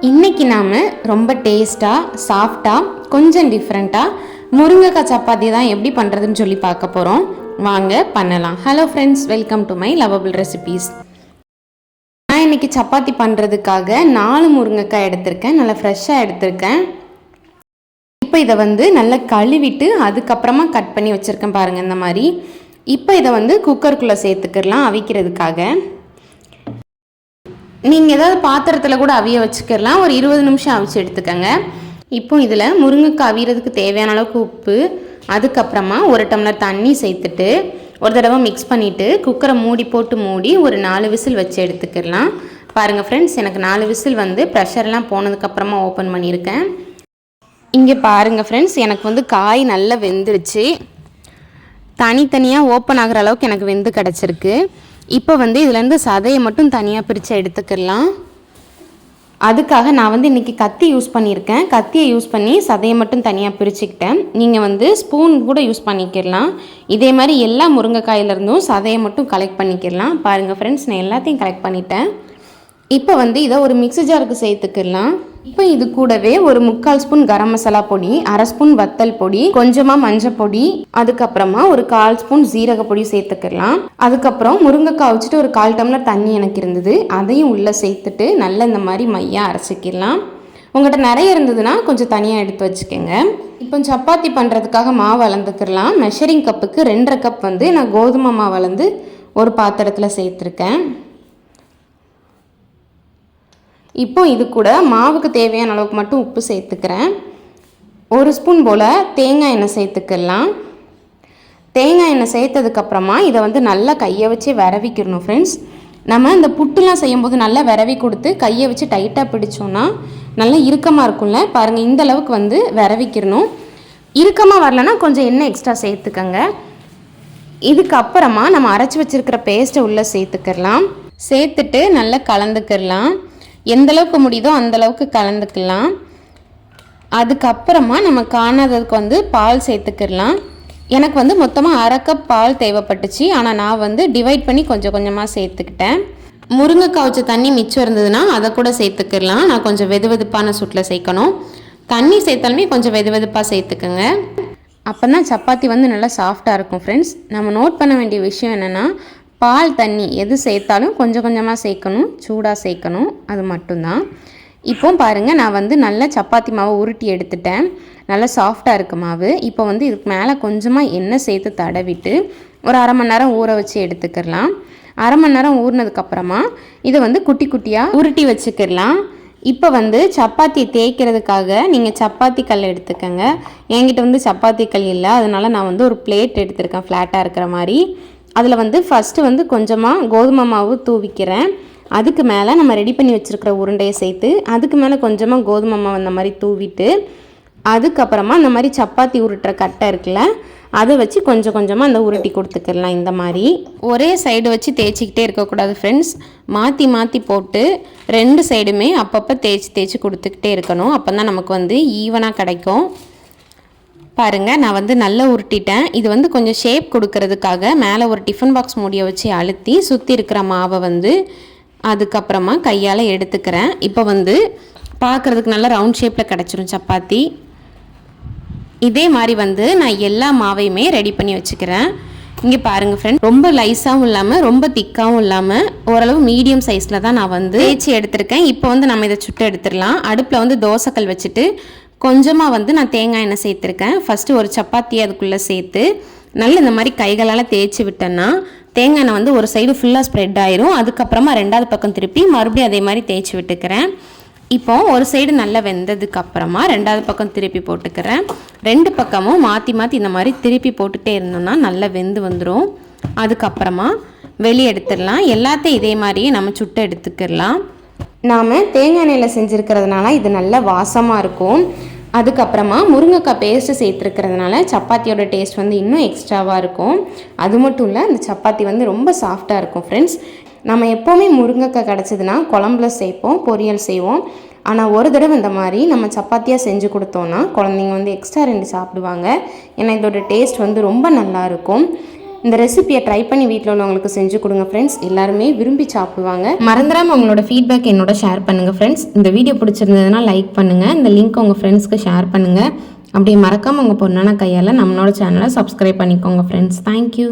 இன்றைக்கி நாம் ரொம்ப டேஸ்ட்டாக சாஃப்டாக கொஞ்சம் டிஃப்ரெண்ட்டாக முருங்கைக்காய் சப்பாத்தி தான் எப்படி பண்ணுறதுன்னு சொல்லி பார்க்க போகிறோம். வாங்க பண்ணலாம். Hello friends, welcome to my lovable recipes. நான் இன்றைக்கி சப்பாத்தி பண்ணுறதுக்காக 4 முருங்கைக்காய் எடுத்திருக்கேன். நல்லா ஃப்ரெஷ்ஷாக எடுத்திருக்கேன். இப்போ இதை நல்லா கழுவிட்டு அதுக்கப்புறமா கட் பண்ணி வச்சுருக்கேன் பாருங்கள் இந்த மாதிரி. இப்போ இதை குக்கருக்குள்ளே சேர்த்துக்கிடலாம் அவிக்கிறதுக்காக. நீங்கள் ஏதாவது பாத்திரத்தில் கூட அவிய வச்சுக்கலாம். ஒரு 20 நிமிஷம் அவிச்சு எடுத்துக்கோங்க. இப்போ இதில் முருங்கைக்காய் அவியறதுக்கு தேவையான அளவுக்கு உப்பு, அதுக்கப்புறமா 1 டம்ளர் தண்ணி சேர்த்துட்டு ஒரு தடவை மிக்ஸ் பண்ணிவிட்டு குக்கரை மூடி போட்டு மூடி ஒரு 4 விசில் வச்சு எடுத்துக்கிடலாம். பாருங்கள் ஃப்ரெண்ட்ஸ், எனக்கு 4 விசில் ப்ரெஷர்லாம் போனதுக்கப்புறமா ஓப்பன் பண்ணியிருக்கேன். இங்கே பாருங்கள் ஃப்ரெண்ட்ஸ், எனக்கு காய் நல்லா வெந்துருச்சு. தனித்தனியாக ஓப்பன் ஆகிற அளவுக்கு எனக்கு வெந்து கிடச்சிருக்கு. இப்போ இதுலேருந்து சதையை மட்டும் தனியாக பிரித்து எடுத்துக்கலாம். அதுக்காக நான் இன்றைக்கி கத்தி யூஸ் பண்ணியிருக்கேன். கத்தியை யூஸ் பண்ணி சதையை மட்டும் தனியாக பிரிச்சுக்கிட்டேன். நீங்கள் ஸ்பூன் கூட யூஸ் பண்ணிக்கிடலாம். இதே மாதிரி எல்லா முருங்கைக்காயிலேருந்தும் சதையை மட்டும் கலெக்ட் பண்ணிக்கிடலாம். பாருங்கள் ஃப்ரெண்ட்ஸ், நான் எல்லாத்தையும் கலெக்ட் பண்ணிட்டேன். இப்போ இதை ஒரு மிக்ஸி ஜாருக்கு சேர்த்துக்கலாம். இப்போ இது கூடவே ஒரு 3/4 ஸ்பூன் கரம் மசாலா பொடி, 1/2 ஸ்பூன் வத்தல் பொடி, கொஞ்சமாக மஞ்சள் பொடி, அதுக்கப்புறமா ஒரு 1/4 ஸ்பூன் ஜீரக பொடி சேர்த்துக்கலாம். அதுக்கப்புறம் முருங்கைக்காய் வச்சுட்டு ஒரு 1/4 டம்ளர் தண்ணி எனக்கு இருந்தது, அதையும் உள்ளே சேர்த்துட்டு நல்லா இந்த மாதிரி மையாக அரைச்சிக்கலாம். உங்கள்கிட்ட நிறைய இருந்ததுன்னா கொஞ்சம் தனியாக எடுத்து வச்சுக்கோங்க. இப்போ சப்பாத்தி பண்ணுறதுக்காக மாவு அளந்துக்கலாம். மெஷரிங் கப்புக்கு 2.5 கப் நான் கோதுமை மாவு அளந்து ஒரு பாத்திரத்தில் சேர்த்துருக்கேன். இப்போ இது கூட மாவுக்கு தேவையான அளவுக்கு மட்டும் உப்பு சேர்த்துக்கிறேன். 1 ஸ்பூன் போல் தேங்காய் எண்ணெய் சேர்த்துக்கலாம். தேங்காய் எண்ணெய் சேர்த்ததுக்கப்புறமா இதை நல்லா கையை வச்சு விரவிக்கிடணும் ஃப்ரெண்ட்ஸ். நம்ம இந்த புட்டுலாம் செய்யும்போது நல்லா விரவி கொடுத்து கையை வச்சு டைட்டாக பிடிச்சோன்னா நல்லா இறுக்கமாக இருக்கும்ல. பாருங்கள், இந்த அளவுக்கு விரவிக்கிடணும். இறுக்கமாக வரலன்னா கொஞ்சம் எண்ணெய் எக்ஸ்ட்ரா சேர்த்துக்கங்க. இதுக்கப்புறமா நம்ம அரைச்சி வச்சுருக்கிற பேஸ்ட்டை உள்ளே சேர்த்துக்கிடலாம். சேர்த்துட்டு நல்லா கலந்துக்கிடலாம். எந்த அளவுக்கு முடியுதோ அந்தளவுக்கு கலந்துக்கலாம். அதுக்கப்புறமா நம்ம காணாததுக்கு பால் சேர்த்துக்கிடலாம். எனக்கு மொத்தமாக 1/2 கப் பால் தேவைப்பட்டுச்சு. ஆனால் நான் டிவைட் பண்ணி கொஞ்சம் கொஞ்சமாக சேர்த்துக்கிட்டேன். முருங்கைக்காய் வச்ச தண்ணி மிச்சம் இருந்ததுன்னா அதை கூட சேர்த்துக்கிடலாம். நான் கொஞ்சம் வெதுவெதுப்பான சூட்டில் சேர்க்கணும். தண்ணி சேர்த்தாலுமே கொஞ்சம் வெதுவெதுப்பாக சேர்த்துக்கோங்க. அப்போ தான் சப்பாத்தி நல்லா சாஃப்டாக இருக்கும் ஃப்ரெண்ட்ஸ். நம்ம நோட் பண்ண வேண்டிய விஷயம் என்னென்னா, பால் தண்ணி எது சேர்த்தாலும் கொஞ்சம் கொஞ்சமாக சேர்க்கணும், சூடாக சேர்க்கணும், அது மட்டும்தான். இப்போ பாருங்கள், நான் நல்லா சப்பாத்தி மாவை உருட்டி எடுத்துட்டேன். நல்லா சாஃப்டாக இருக்குது மாவு. இப்போ இதுக்கு மேலே கொஞ்சமாக எண்ணெய் சேர்த்து தடவிட்டு ஒரு 1/2 மணி நேரம் ஊற வச்சு எடுத்துக்கிடலாம். 1/2 மணி நேரம் ஊறினதுக்கப்புறமா இதை குட்டி குட்டியாக உருட்டி வச்சுக்கிடலாம். இப்போ சப்பாத்தி தேய்க்கிறதுக்காக நீங்கள் சப்பாத்தி கல் எடுத்துக்கோங்க. என்கிட்ட சப்பாத்தி கல் இல்லை, அதனால் நான் ஒரு பிளேட் எடுத்துருக்கேன் ஃப்ளாட்டாக இருக்கிற மாதிரி. அதில் ஃபஸ்ட்டு கொஞ்சமாக கோதுமை மாவு தூவிக்கிறேன். அதுக்கு மேலே நம்ம ரெடி பண்ணி வச்சுருக்கிற உருண்டையை சேர்த்து அதுக்கு மேலே கொஞ்சமாக கோதுமை மாவு அந்த மாதிரி தூவிட்டு அதுக்கப்புறமா இந்த மாதிரி சப்பாத்தி உருட்டுற கட்டை இருக்குல்ல, அதை வச்சு கொஞ்சம் கொஞ்சமாக அந்த உருட்டி கொடுத்துக்கலாம். இந்த மாதிரி ஒரே சைடு வச்சு தேய்ச்சிக்கிட்டே இருக்கக்கூடாது ஃப்ரெண்ட்ஸ். மாற்றி மாற்றி போட்டு 2 சைடுமே அப்பப்போ தேய்ச்சி கொடுத்துக்கிட்டே இருக்கணும். அப்போ தான் நமக்கு ஈவனாக கிடைக்கும். பாருங்கள், நான் நல்லா உருட்டிட்டேன். இது கொஞ்சம் ஷேப் கொடுக்கறதுக்காக மேலே ஒரு டிஃபன் பாக்ஸ் மூடியை வச்சு அழுத்தி சுற்றி இருக்கிற மாவை அதுக்கப்புறமா கையால் எடுத்துக்கிறேன். இப்போ பார்க்குறதுக்கு நல்லா ரவுண்ட் ஷேப்பில் கிடச்சிரும் சப்பாத்தி. இதே மாதிரி நான் எல்லா மாவையுமே ரெடி பண்ணி வச்சுக்கிறேன். இங்கே பாருங்கள் ஃப்ரெண்ட், ரொம்ப லைஸாகவும் இல்லாமல் ரொம்ப திக்காகவும் இல்லாமல் ஓரளவு மீடியம் சைஸில் தான் நான் தேய்ச்சி எடுத்திருக்கேன். இப்போ நம்ம இதை சுட்டு எடுத்துடலாம். அடுப்பில் தோசைக்கல் வச்சுட்டு கொஞ்சமாக நான் தேங்காய் எண்ணெய் சேர்த்துருக்கேன். ஃபஸ்ட்டு ஒரு சப்பாத்தி அதுக்குள்ளே சேர்த்து நல்லா இந்த மாதிரி கைகளால் தேய்ச்சி விட்டேன்னா தேங்காய் எண்ணெய் ஒரு சைடு ஃபுல்லாக ஸ்ப்ரெட் ஆயிரும். அதுக்கப்புறமா 2வது பக்கம் திருப்பி மறுபடியும் அதே மாதிரி தேய்ச்சி விட்டுக்கிறேன். இப்போ ஒரு சைடு நல்லா வெந்ததுக்கப்புறமா 2வது பக்கம் திருப்பி போட்டுக்கிறேன். 2 பக்கமும் மாற்றி மாற்றி இந்த மாதிரி திருப்பி போட்டுகிட்டே இருந்தோம்னா நல்லா வெந்து வந்துடும். அதுக்கப்புறமா வெளியே எடுத்துடலாம். எல்லாத்தையும் இதே மாதிரியே நம்ம சுட்டு எடுத்துக்கிடலாம். நாம் தேங்காய் எண்ணெயில் செஞ்சுருக்கிறதுனால இது நல்ல வாசமாக இருக்கும். அதுக்கப்புறமா முருங்கைக்காய் பேஸ்ட்டு சேர்த்துருக்கிறதுனால சப்பாத்தியோட டேஸ்ட் இன்னும் எக்ஸ்ட்ராவாக இருக்கும். அது மட்டும் இல்லை, அந்த சப்பாத்தி ரொம்ப சாஃப்டாக இருக்கும் ஃப்ரெண்ட்ஸ். நம்ம எப்போவுமே முருங்கைக்காய் கிடச்சிதுன்னா குழம்புல சேர்ப்போம், பொரியல் செய்வோம். ஆனால் ஒரு தடவை இந்த மாதிரி நம்ம சப்பாத்தியாக செஞ்சு கொடுத்தோன்னா குழந்தைங்க எக்ஸ்ட்ரா 2 சாப்பிடுவாங்க. ஏன்னா இதோட டேஸ்ட் ரொம்ப நல்லாயிருக்கும். இந்த ரெசிபியை ட்ரை பண்ணி வீட்டில் உள்ளவங்களுக்கு செஞ்சு கொடுங்க ஃப்ரெண்ட்ஸ். எல்லாருமே விரும்பி சாப்பிடுவாங்க. மறந்துடாமல் உங்களோட ஃபீட்பேக் என்னோட ஷேர் பண்ணுங்கள் ஃப்ரெண்ட்ஸ். இந்த வீடியோ பிடிச்சிருந்ததுன்னா லைக் பண்ணுங்கள், இந்த லிங்க் உங்கள் ஃப்ரெண்ட்ஸ்க்கு ஷேர் பண்ணுங்கள். அப்படியே மறக்காமல் உங்கள் பொண்ணான கையால் நம்மளோட சேனலை சப்ஸ்கிரைப் பண்ணிக்கோங்க ஃப்ரெண்ட்ஸ். தேங்க்யூ.